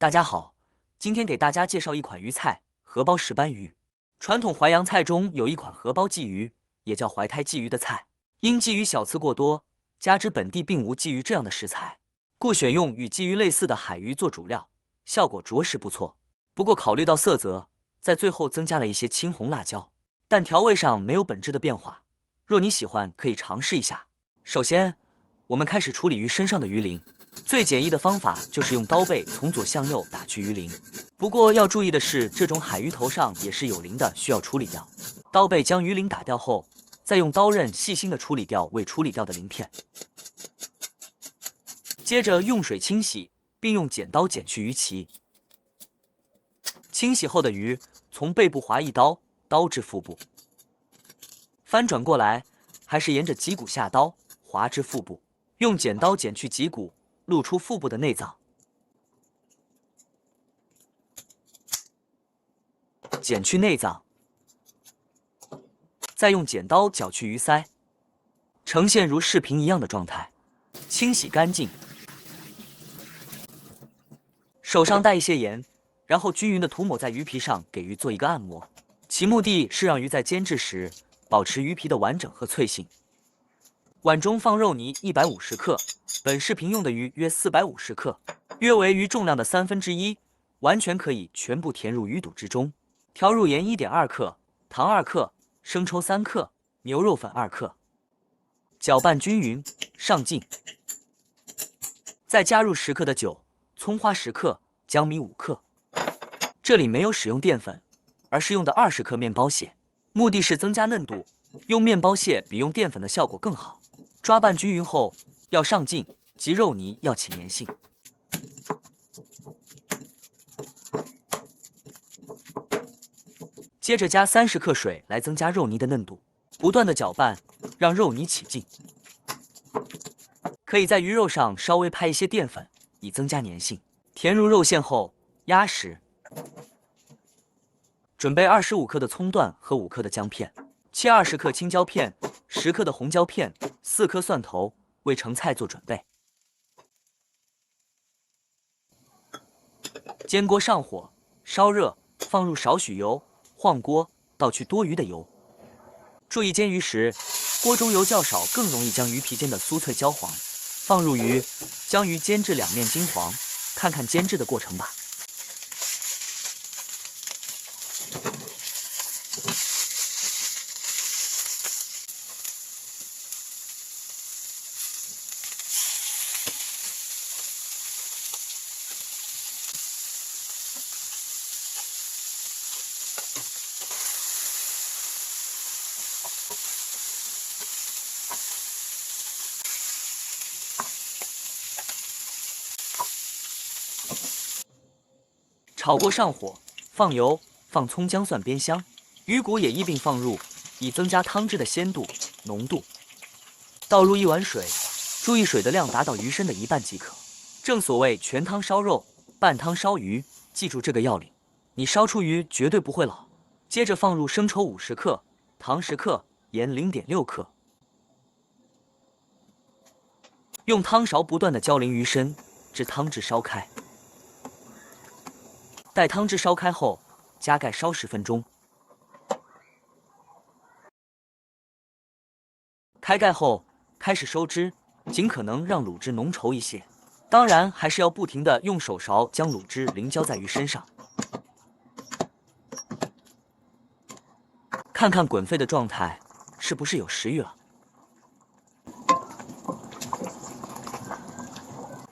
大家好，今天给大家介绍一款鱼菜——荷包石斑鱼。传统淮扬菜中有一款荷包鲫鱼，也叫怀胎鲫鱼的菜。因鲫鱼小刺过多，加之本地并无鲫鱼这样的食材，故选用与鲫鱼类似的海鱼做主料，效果着实不错。不过考虑到色泽，在最后增加了一些青红辣椒，但调味上没有本质的变化。若你喜欢，可以尝试一下。首先，我们开始处理鱼身上的鱼鳞。最简易的方法就是用刀背从左向右打去鱼鳞。不过要注意的是，这种海鱼头上也是有鳞的，需要处理掉。刀背将鱼鳞打掉后，再用刀刃细心的处理掉未处理掉的鳞片。接着用水清洗，并用剪刀剪去鱼鳍。清洗后的鱼从背部划一刀，刀至腹部，翻转过来，还是沿着脊骨下刀划至腹部，用剪刀剪去脊骨，露出腹部的内脏。剪去内脏，再用剪刀绞去鱼鳃，呈现如视频一样的状态。清洗干净，手上带一些盐，然后均匀的涂抹在鱼皮上，给鱼做一个按摩。其目的是让鱼在煎制时保持鱼皮的完整和脆性。碗中放肉泥150克，本视频用的鱼约450克，约为鱼重量的1/3，完全可以全部填入鱼肚之中。调入盐1.2克，糖2克，生抽3克，牛肉粉2克，搅拌均匀，上劲。再加入10克的酒，葱花10克，姜米5克。这里没有使用淀粉，而是用的20克面包屑，目的是增加嫩度，用面包屑比用淀粉的效果更好。抓拌均匀后，要上劲，及肉泥要起粘性。接着加30克水来增加肉泥的嫩度，不断的搅拌，让肉泥起劲。可以在鱼肉上稍微拍一些淀粉，以增加粘性。填入肉馅后，压实。准备25克的葱段和5克的姜片，切20克青椒片，10克的红椒片，4颗蒜头，为成菜做准备。煎锅上火，烧热，放入少许油，晃锅，倒去多余的油。注意煎鱼时，锅中油较少，更容易将鱼皮煎得酥脆焦黄。放入鱼，将鱼煎至两面金黄，看看煎制的过程吧。炒锅上火，放油，放葱姜蒜煸香，鱼骨也一并放入，以增加汤汁的鲜度、浓度。倒入1碗水，注意水的量达到鱼身的1半即可。正所谓全汤烧肉，半汤烧鱼，记住这个要领，你烧出鱼绝对不会老。接着放入生抽50克，糖10克，盐0.6克，用汤勺不断的浇淋鱼身，至汤汁烧开。待汤汁烧开后，加盖烧10分钟。开盖后，开始收汁，尽可能让卤汁浓稠一些。当然，还是要不停的用手勺将卤汁淋浇在鱼身上。看看滚沸的状态，是不是有食欲了？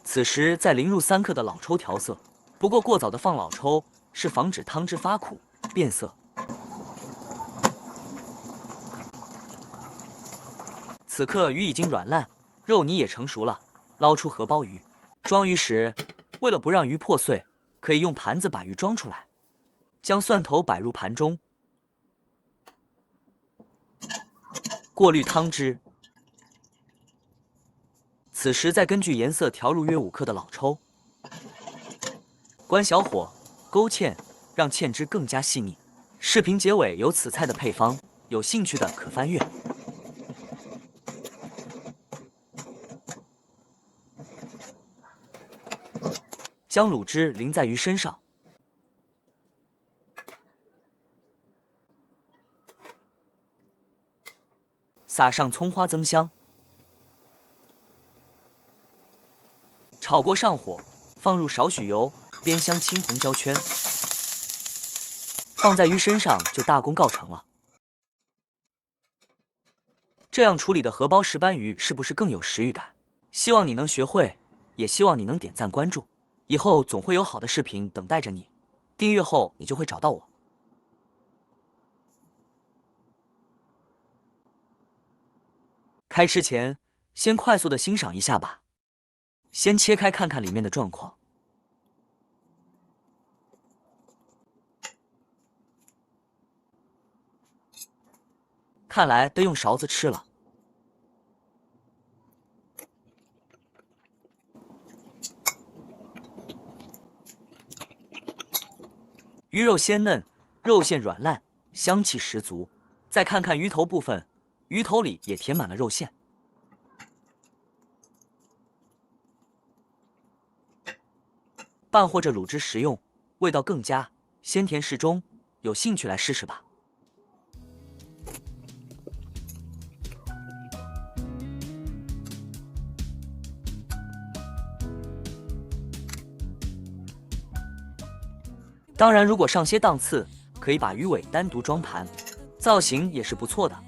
此时再淋入3克的老抽调色。不过过早的放老抽是防止汤汁发苦变色。此刻鱼已经软烂，肉泥也成熟了，捞出荷包鱼。装鱼时，为了不让鱼破碎，可以用盘子把鱼装出来，将蒜头摆入盘中，过滤汤汁。此时再根据颜色调入约5克的老抽。关小火，勾芡，让芡汁更加细腻。视频结尾有此菜的配方，有兴趣的可翻阅。将卤汁淋在鱼身上，撒上葱花增香。炒锅上火，放入少许油，煸香青红焦圈，放在鱼身上就大功告成了。这样处理的荷包石斑鱼是不是更有食欲感？希望你能学会，也希望你能点赞关注，以后总会有好的视频等待着你。订阅后你就会找到我。开吃前，先快速的欣赏一下吧。先切开看看里面的状况。看来得用勺子吃了。鱼肉鲜嫩，肉馅软烂，香气十足。再看看鱼头部分，鱼头里也填满了肉馅。拌或者卤汁食用，味道更佳，鲜甜适中。有兴趣来试试吧。当然，如果上些档次，可以把鱼尾单独装盘，造型也是不错的。